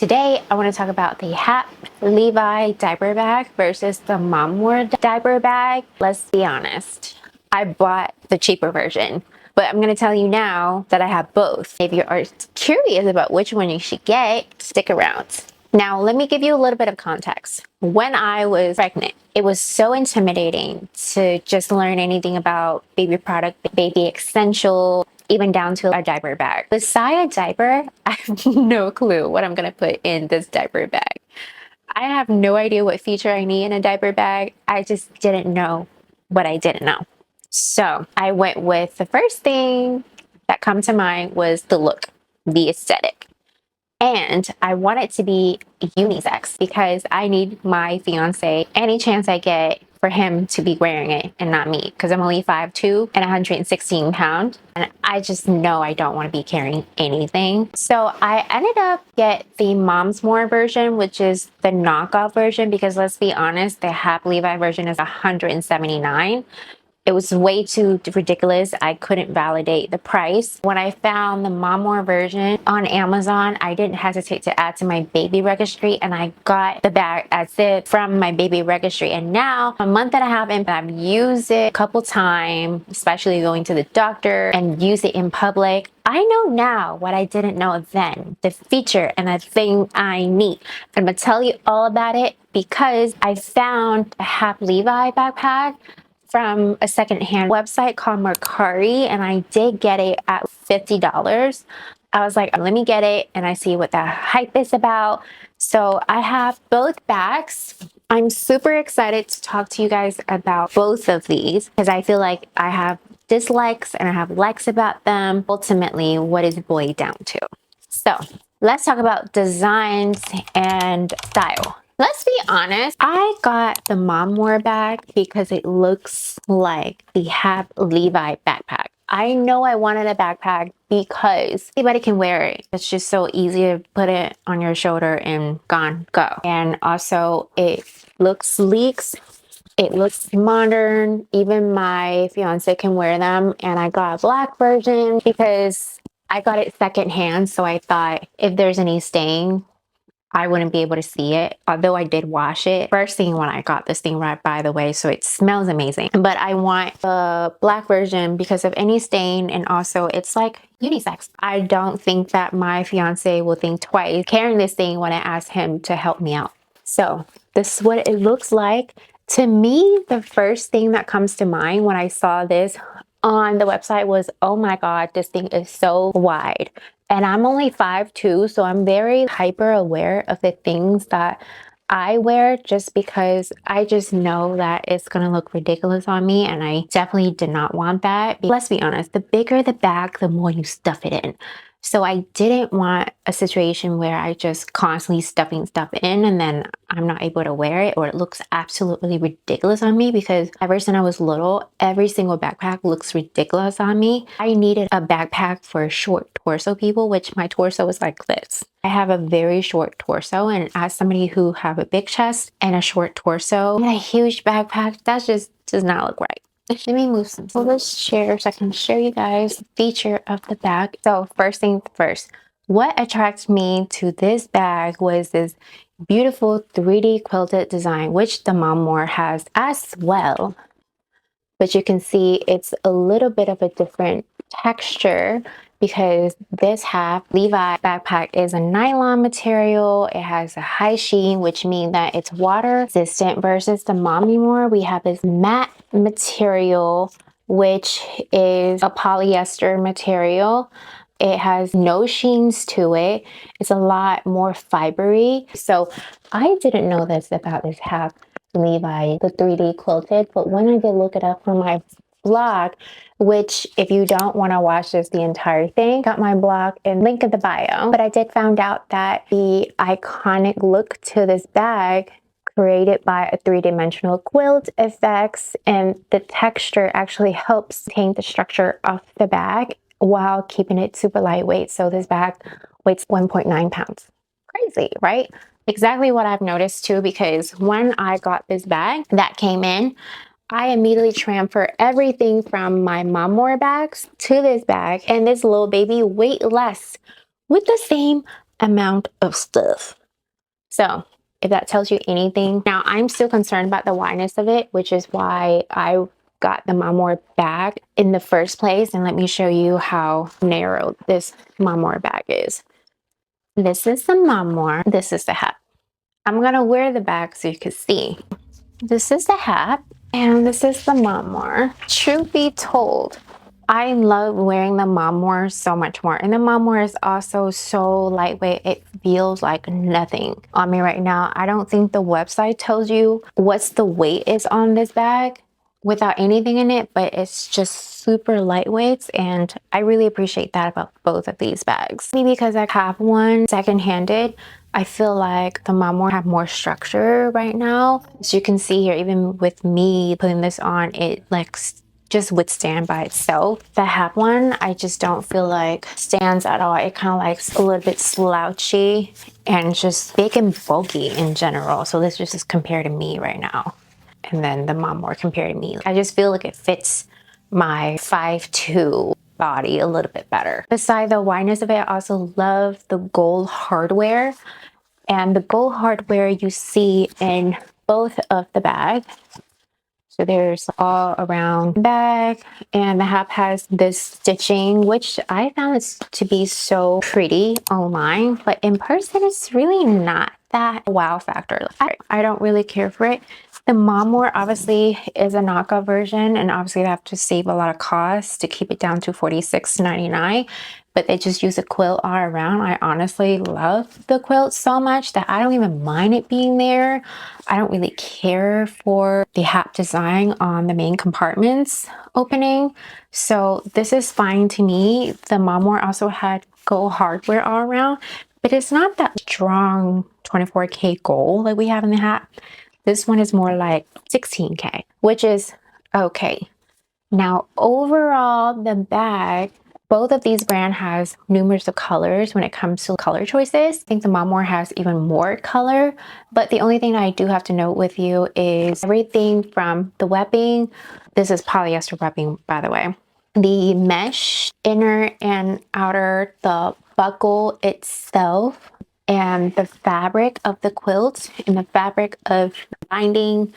Today, I want to talk about the HAPP Levi diaper bag versus the Mommore diaper bag. Let's be honest, I bought the cheaper version, but I'm going to tell you now that I have both. If you are curious about which one you should get, stick around. Now, let me give you a little bit of context. When I was pregnant, it was so intimidating to just learn anything about baby product, baby essential, even down to a diaper bag. Beside a diaper, I have no clue what I'm gonna put in this diaper bag. I have no idea what feature I need in a diaper bag. I just didn't know what I didn't know. So I went with the first thing that come to mind was the look, the aesthetic. And I want it to be unisex because I need my fiance any chance I get for him to be wearing it and not me, because I'm only 5'2" and 116 pounds. And I just know I don't want to be carrying anything. So I ended up get the Mommore version, which is the knockoff version, because let's be honest, the HAPP Levi version is 179. It was way too ridiculous. I couldn't validate the price. When I found the Mommore version on Amazon, I didn't hesitate to add to my baby registry, and I got the bag as it from my baby registry. And now, a month and a half in, I've used it a couple times, especially going to the doctor and use it in public. I know now what I didn't know then, the feature and the thing I need. I'm gonna tell you all about it because I found a HAPP Levi backpack from a secondhand website called Mercari, and I did get it at $50. I was like, let me get it and I see what the hype is about. So I have both bags. I'm super excited to talk to you guys about both of these because I feel like I have dislikes and I have likes about them. Ultimately, what is it boiled down to? So let's talk about designs and style. Let's be honest, I got the Mommore bag because it looks like the HAPP Levi backpack. I know I wanted a backpack because anybody can wear it. It's just so easy to put it on your shoulder and go. And also it looks sleek. It looks modern. Even my fiance can wear them. And I got a black version because I got it secondhand. So I thought if there's any stain, I wouldn't be able to see it, although I did wash it first thing when I got this thing, right, by the way, so it smells amazing. But I want the black version because of any stain, and also it's like unisex. I don't think that my fiance will think twice carrying this thing when I ask him to help me out. So this is what it looks like. To me, the first thing that comes to mind when I saw this on the website was, oh my God, this thing is so wide. And I'm only 5'2", so I'm very hyper aware of the things that I wear just because I just know that it's gonna look ridiculous on me, and I definitely did not want that. Let's be honest, the bigger the bag, the more you stuff it in. So I didn't want a situation where I just constantly stuffing stuff in and then I'm not able to wear it, or it looks absolutely ridiculous on me, because ever since I was little, every single backpack looks ridiculous on me. I needed a backpack for short torso people, which my torso is like this. I have a very short torso, and as somebody who have a big chest and a short torso and a huge backpack, that just does not look right. Let me move some of this chair so I can show you guys the feature of the bag. So first thing first, what attracted me to this bag was this beautiful 3D quilted design, which the Mommore has as well. But you can see it's a little bit of a different texture because this HAPP Levi backpack is a nylon material. It has a high sheen, which means that it's water resistant, versus the Mommore, we have this matte material, which is a polyester material. It has no sheens to it. It's a lot more fibery. So I didn't know this about this HAPP Levi, the 3D quilted, but when I did look it up for my blog, which if you don't want to watch this the entire thing, got my blog and link in the bio. But I did find out that the iconic look to this bag created by a three-dimensional quilt effects, and the texture actually helps maintain the structure of the bag while keeping it super lightweight. So this bag weighs 1.9 pounds. Crazy, right? Exactly what I've noticed too, because when I got this bag that came in, I immediately transferred everything from my Mommore bags to this bag, and this little baby weighed less with the same amount of stuff. So if that tells you anything. Now I'm still concerned about the wideness of it, which is why I got the Mommore bag in the first place. And let me show you how narrow this Mommore bag is. This is the Mommore. This is the HAPP. I'm gonna wear the bag so you can see. This is the HAPP and this is the Mommore. Truth be told, I love wearing the Mommore so much more. And the Mommore is also so lightweight. It feels like nothing on me right now. I don't think the website tells you what's the weight is on this bag without anything in it, but it's just super lightweight, and I really appreciate that about both of these bags. Maybe because I have one second-handed, I feel like the Mommore have more structure right now. As you can see here, even with me putting this on, it like just withstand by itself. The HAPP one, I just don't feel like stands at all. It kind of like a little bit slouchy and just big and bulky in general. So this just is compared to me right now. And then the Mommore compared to me. I just feel like it fits my 5'2" body a little bit better. Besides the wideness of it, I also love the gold hardware. And the gold hardware you see in both of the bags. So there's all around the bag, and the HAPP has this stitching, which I found it to be so pretty online, but in person it's really not that wow factor. I don't really care for it. The Mommore obviously is a knockoff version, and obviously they have to save a lot of costs to keep it down to $46.99. But they just use a quilt all around. I honestly love the quilt so much that I don't even mind it being there. I don't really care for the HAPP design on the main compartments opening. So this is fine to me. The Mommore also had gold hardware all around, but it's not that strong 24K gold like we have in the HAPP. This one is more like 16K, which is okay. Now overall, the bag, both of these brands has numerous of colors when it comes to color choices. I think the Mommore has even more color, but the only thing I do have to note with you is everything from the webbing. This is polyester webbing, by the way. The mesh, inner and outer, the buckle itself, and the fabric of the quilt and the fabric of the binding,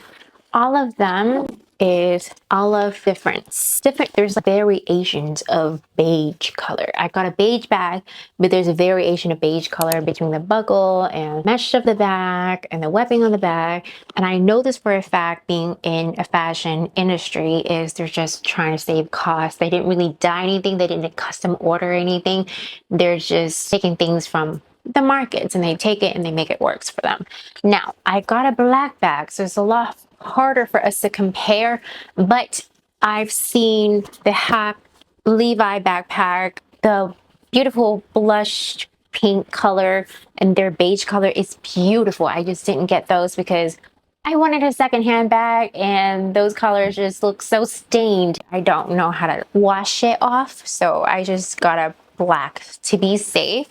all of them is olive difference. There's variations of beige color. I got a beige bag, but there's a variation of beige color between the buckle and mesh of the bag and the webbing on the bag. And I know this for a fact, being in a fashion industry, is they're just trying to save costs. They didn't really dye anything. They didn't custom order anything. They're just taking things from the markets and they take it and they make it works for them. Now, I got a black bag, so it's a lot harder for us to compare, but I've seen the HAPP Levi backpack, the beautiful blush pink color, and their beige color is beautiful. I just didn't get those because I wanted a secondhand bag and those colors just look so stained. I don't know how to wash it off, so I just got a black to be safe.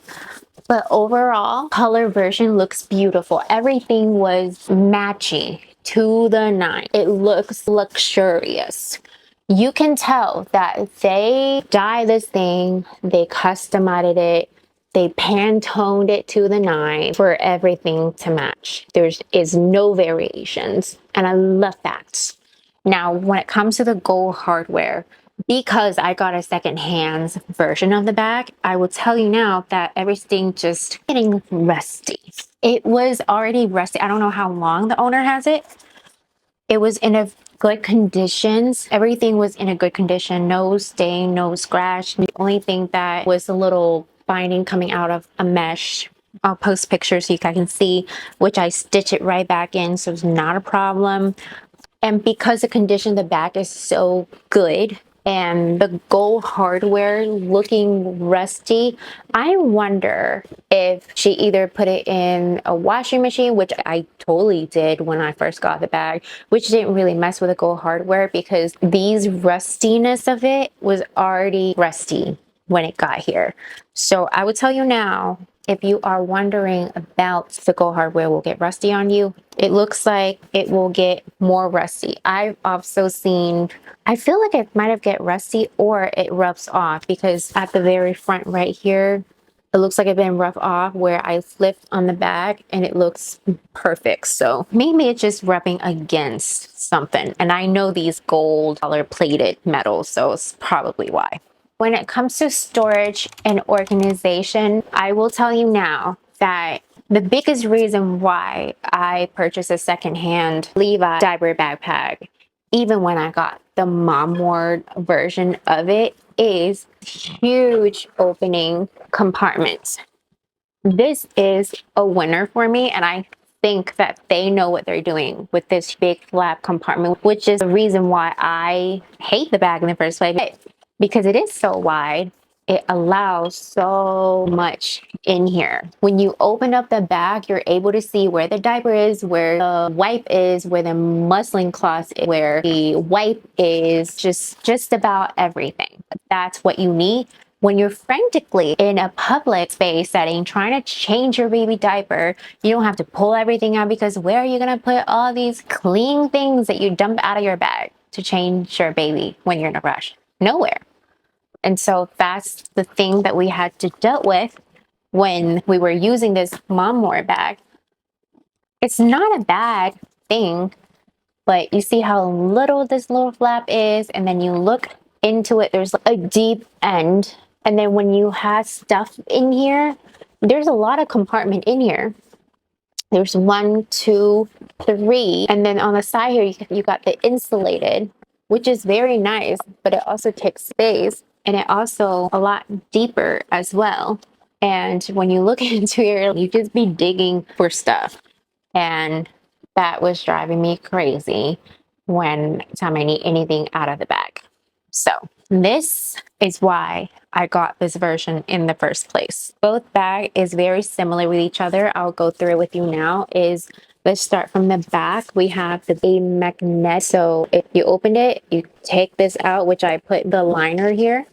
But overall, color version looks beautiful. Everything was matchy to the nine. It looks luxurious. You can tell that they dyed this thing, they customized it, they Pantoned it to the nine for everything to match. There is no variations, and I love that. Now, when it comes to the gold hardware, because I got a second-hand version of the bag, I will tell you now that everything just getting rusty. It was already rusty. I don't know how long the owner has it. It was in a good conditions. Everything was in a good condition. No stain, no scratch. The only thing that was a little binding coming out of a mesh. I'll post pictures so you guys can see, which I stitch it right back in, so it's not a problem. And because the condition of the bag is so good and the gold hardware looking rusty, I wonder if she either put it in a washing machine, which I totally did when I first got the bag, which didn't really mess with the gold hardware because these rustiness of it was already rusty when it got here. So I would tell you now, if you are wondering about the gold hardware will get rusty on you, it looks like it will get more rusty. I've also seen, I feel like it might have get rusty or it rubs off because at the very front right here, It looks like it's been roughed off where I lift on the bag and it looks perfect. So maybe it's just rubbing against something. And I know these gold color plated metals, so it's probably why. When it comes to storage and organization, I will tell you now that the biggest reason why I purchased a secondhand Levi diaper backpack, even when I got the Mommore version of it, is huge opening compartments. This is a winner for me, and I think that they know what they're doing with this big flap compartment, which is the reason why I hate the bag in the first place. Because it is so wide, it allows so much in here. When you open up the bag, you're able to see where the diaper is, where the wipe is, where the muslin cloth is, where the wipe is, just about everything. That's what you need when you're frantically in a public space setting trying to change your baby diaper. You don't have to pull everything out, because where are you going to put all these clean things that you dump out of your bag to change your baby when you're in a rush? Nowhere. And so that's the thing that we had to deal with when we were using this Mommore bag. It's not a bad thing, but you see how little this little flap is, and then you look into it, there's a deep end. And then when you have stuff in here, there's a lot of compartment in here. There's 1, 2, 3. And then on the side here, you got the insulated, which is very nice, but it also takes space. And it also a lot deeper as well. And when you look into here, you just be digging for stuff. And that was driving me crazy when time I need anything out of the bag. So this is why I got this version in the first place. Both bag is very similar with each other. I'll go through it with you now. Let's start from the back. We have the magnet. So if you open it, you take this out, which I put the liner here.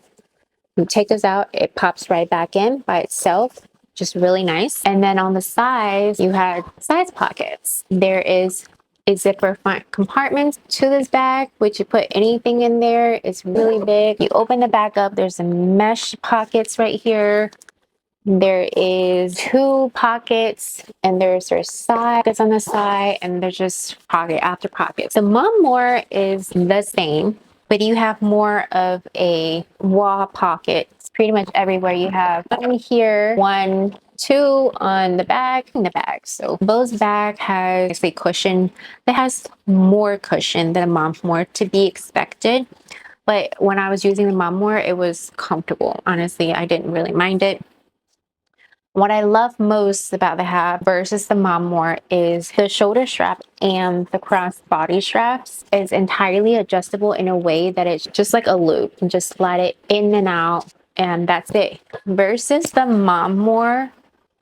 You take this out, it pops right back in by itself. Just really nice. And then on the sides, you have size pockets. There is a zipper front compartment to this bag, which you put anything in there. It's really big. You open the bag up, there's some mesh pockets right here. There is 2 pockets, and there's side that's on the side, and there's just pocket after pocket. The Mommore is the same, but you have more of a wall pocket. It's pretty much everywhere. You have one here, 1, 2 on the back, in the bag. So Bo's bag has a cushion that has more cushion than a Mommore, to be expected. But when I was using the Mommore, it was comfortable. Honestly, I didn't really mind it. What I love most about the HAPP versus the Mommore is the shoulder strap and the crossbody straps is entirely adjustable in a way that it's just like a loop. You can just slide it in and out, and that's it. Versus the Mommore,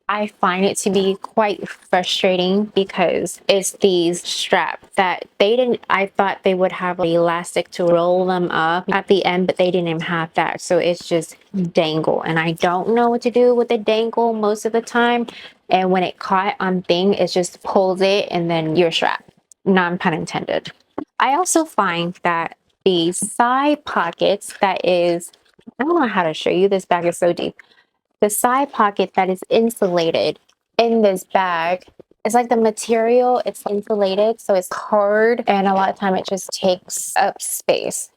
I find it to be quite frustrating because it's these straps that I thought they would have elastic to roll them up at the end, but they didn't even have that. So it's just dangle, and I don't know what to do with the dangle most of the time. And when it caught on thing, it just pulls it and then you're strapped. Non pun intended. I also find that the side pockets I don't know how to show you, this bag is so deep. The side pocket that is insulated in this bag, it's like the material, it's insulated, so it's hard, and a lot of time it just takes up space.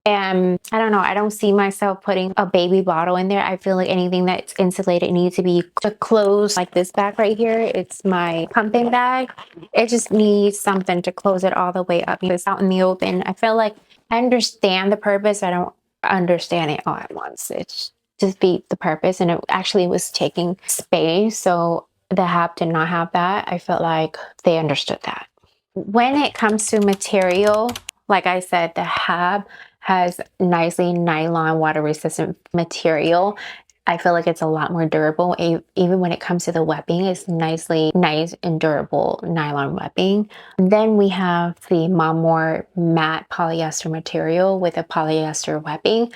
And I don't know, I don't see myself putting a baby bottle in there. I feel like anything that's insulated needs to be closed, like this bag right here. It's my pumping bag. It just needs something to close it all the way up. It's out in the open. I feel like I understand the purpose. I don't understand it all at once. It's defeat the purpose, and it actually was taking space. So the HAPP did not have that. I felt like they understood that. When it comes to material, like I said, the HAPP has nicely nylon water resistant material. I feel like it's a lot more durable. Even when it comes to the webbing, it's nice and durable nylon webbing. Then we have the Mommore matte polyester material with a polyester webbing.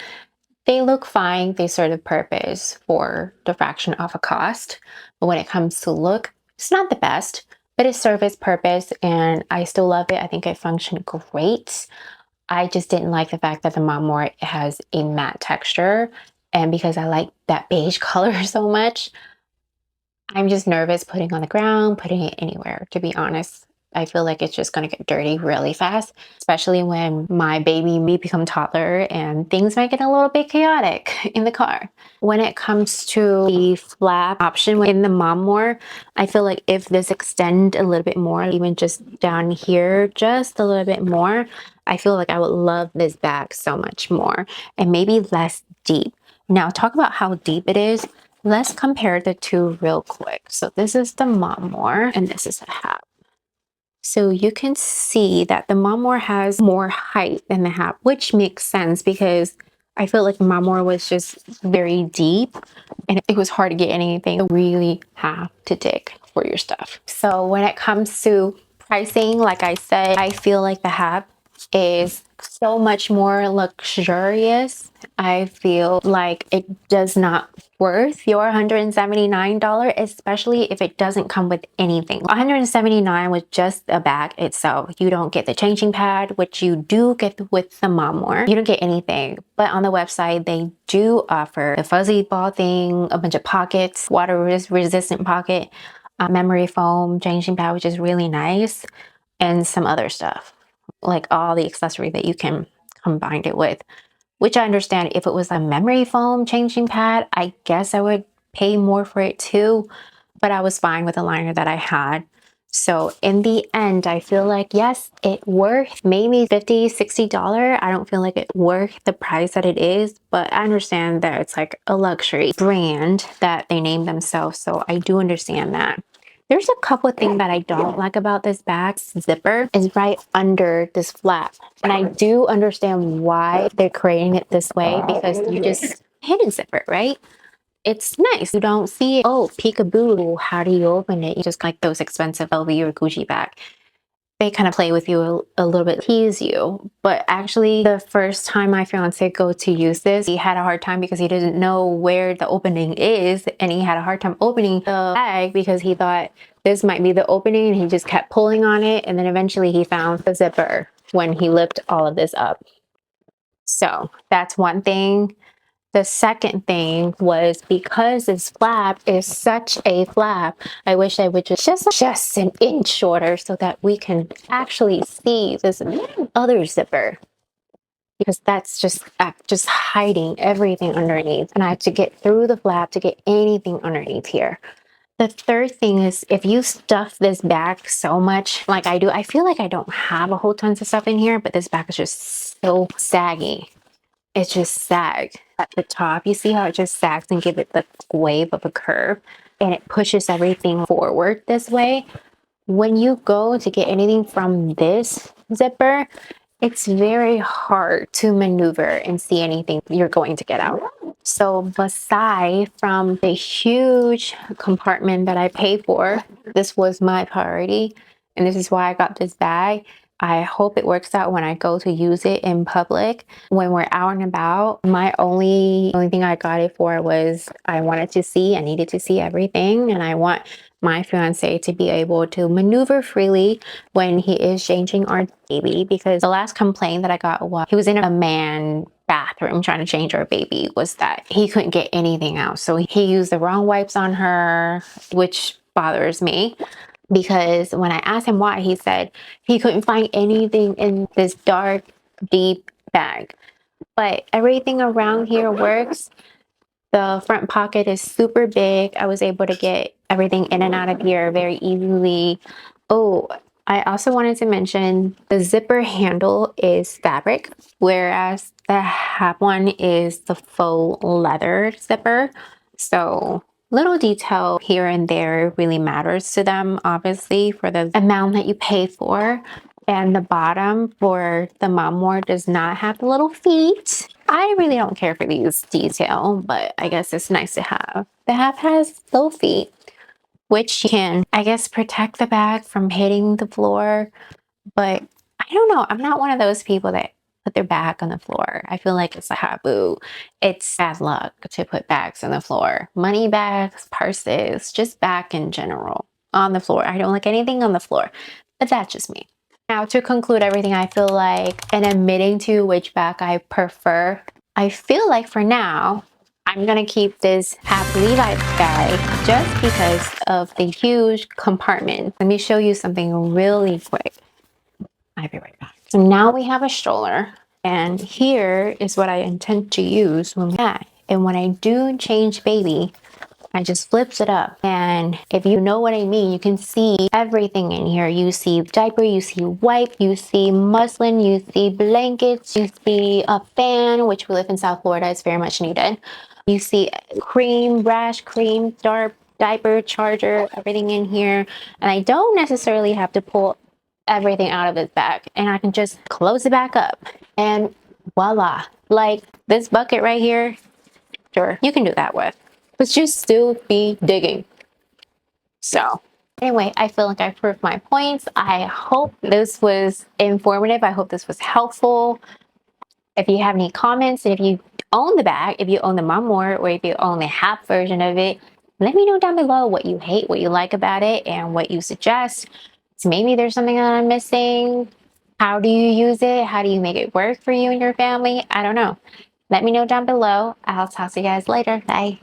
They look fine. They serve the purpose for the fraction of a cost. But when it comes to look, it's not the best, but it serves its purpose, and I still love it. I think it functioned great. I just didn't like the fact that the Mommore has a matte texture, And because I like that beige color so much, I'm just nervous putting on the ground, putting it anywhere, to be honest. I feel like it's just going to get dirty really fast, especially when my baby may become toddler and things might get a little bit chaotic in the car. When it comes to the flap option in the Mommore, I feel like if this extend a little bit more, even just down here, just a little bit more, I feel like I would love this bag so much more and maybe less deep. Now, talk about how deep it is. Let's compare the two real quick. So this is the Mommore and this is a HAPP. So you can see that the Mommore has more height than the HAPP, which makes sense because I feel like Mommore was just very deep and it was hard to get anything. You really have to dig for your stuff. So when it comes to pricing, like I said, I feel like the HAPP is so much more luxurious. I feel like it does not worth your $179, especially if it doesn't come with anything. $179 with just a bag itself. You don't get the changing pad, which you do get with the Mommore. You don't get anything, but on the website they do offer the fuzzy ball thing, a bunch of pockets, water resistant pocket, memory foam, changing pad, which is really nice, and some other stuff, like all the accessory that you can combine it with. Which I understand if it was a memory foam changing pad, I guess I would pay more for it too, but I was fine with the liner that I had. So in the end, I feel like, yes, it worth maybe $50, $60. I don't feel like it worth the price that it is, but I understand that it's like a luxury brand that they name themselves. So I do understand that. There's a couple of things that I don't like about this bag. Zipper is right under this flap. And I do understand why they're creating it this way because you just hidden zipper, right? It's nice. You don't see it. Oh, peekaboo. How do you open it? You just like those expensive LV or Gucci bag. They kind of play with you a little bit, tease you. But actually, the first time my fiance go to use this, he had a hard time because he didn't know where the opening is. And he had a hard time opening the bag because he thought this might be the opening. And he just kept pulling on it. And then eventually he found the zipper when he lifted all of this up. So that's one thing. The second thing was because this flap is such a flap, I wish I would just an inch shorter so that we can actually see this other zipper, because that's just hiding everything underneath. And I have to get through the flap to get anything underneath here. The third thing is if you stuff this bag so much like I do, I feel like I don't have a whole tons of stuff in here, but this bag is just so saggy. It's just sagged at the top. You see how it just sags and give it the wave of a curve and it pushes everything forward this way. When you go to get anything from this zipper, it's very hard to maneuver and see anything you're going to get out. So aside from the huge compartment that I paid for, this was my priority. And this is why I got this bag. I hope it works out when I go to use it in public. When we're out and about, my only thing I got it for was I needed to see everything. And I want my fiance to be able to maneuver freely when he is changing our baby, because the last complaint that I got was he was in a man bathroom trying to change our baby, was that he couldn't get anything out. So he used the wrong wipes on her, which bothers me. Because when I asked him why, he said he couldn't find anything in this dark, deep bag. But everything around here works. The front pocket is super big. I was able to get everything in and out of here very easily. Oh, I also wanted to mention the zipper handle is fabric, whereas the HAPP one is the faux leather zipper. So little detail here and there really matters to them, obviously, for the amount that you pay for. And the bottom for the Mommore does not have the little feet. I really don't care for these detail, but I guess it's nice to have. The HAPP has little feet, which can, I guess, protect the bag from hitting the floor. But I don't know. I'm not one of those people that put their bag on the floor. I feel like it's a taboo. It's bad luck to put bags on the floor. Money bags, purses, just bag in general on the floor. I don't like anything on the floor, but that's just me. Now, to conclude everything, I feel like, and admitting to which bag I prefer, I feel like for now, I'm gonna keep this HAPP Levi bag just because of the huge compartment. Let me show you something really quick. I'll be right back. So now we have a stroller, and here is what I intend to use when I do change baby, I just flips it up. And if you know what I mean, you can see everything in here. You see diaper, you see wipe, you see muslin, you see blankets, you see a fan, which we live in South Florida, it's very much needed. You see cream, rash cream, diaper, charger, everything in here. And I don't necessarily have to pull everything out of this bag, and I can just close it back up and voila. Like this bucket right here, sure, you can do that with, but you still be digging. So anyway, I feel like I proved my points. I hope this was informative. I hope this was helpful. If you have any comments, and if you own the bag, if you own the Mommore, or if you own the HAPP version of it, let me know down below what you hate, what you like about it, and what you suggest. So maybe there's something that I'm missing. How do you use it? How do you make it work for you and your family? I don't know. Let me know down below. I'll talk to you guys later. Bye.